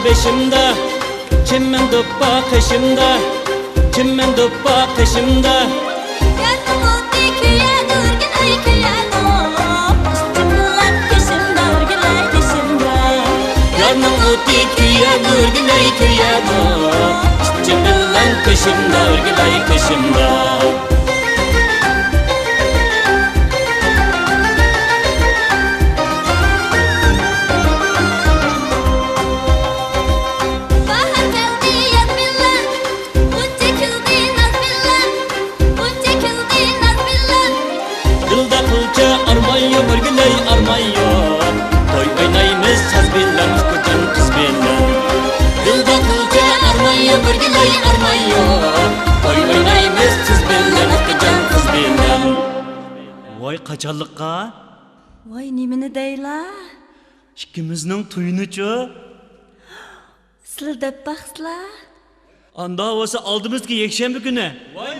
Beşimde, çimmen doppa kışımda, çimmen doppa kışımda. Yandım o dikiye durgulay kıyado, çimmen kışımda durgulay kışımda. Yandım o dikiye durgulay kıyado, çimmen kışımda durgulay kışımda. Örgüley armayo, toy oynaymiz saz bilen, kocan kız bilen. Dilda kılca armayo, örgüley armayo, toy oynaymiz saz bilen, kocan kız bilen. Vay kaçalıkka? Vay nimini deyla? İkimizning to'yini-chi? Sizlar deb baxsizlar? Anda bo'lsa oldimizga yakshanba kuni. Voy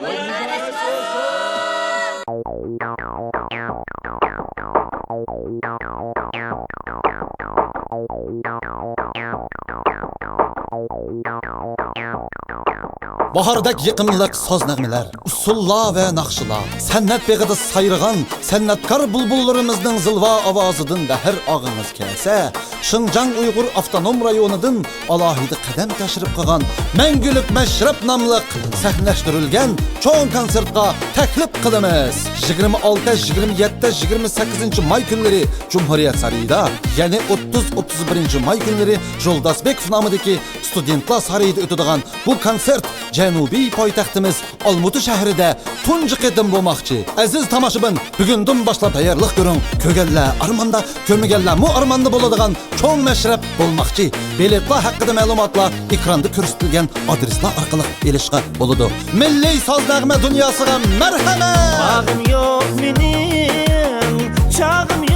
Bahardek yıqımlıq soz nəğmələr, usullar və naqşılar, sənnət beğida sayrıgan, sənnətkar bulbullarımızın zılva avazıdın da hər ağınız kəlsə, Şinjan Uyğur Avtonom rayonudun alahidi qədəm təşrif qıgan, Məngülük Məşrəb namlıq səhnələşdirilgən çoğun konsertqa təklif qılımız. 26, 27, 28 may günləri Cumhuriyet Sarayıda, yəni 30-31 may günləri Joldasbekov namıdaki Studentlar Sarayıda ötüdüğən bu konsert Janubiy poytaxtimiz Olmutu şəhrində tuncu qədim bolmaqçı. Əziz tamaşıbın, bugündən başlap tayyorluq görün. Kögəllər armanda, kömügəllər mu armanda boladigan çoğ məşrəb bolmaqçı. Biletlar haqqında məlumatlar ekranda göstərilən adreslər arqali erişə boludu. Milli saz nəğmə dünyasına mərhəmət. Çağım yox mənim, çağım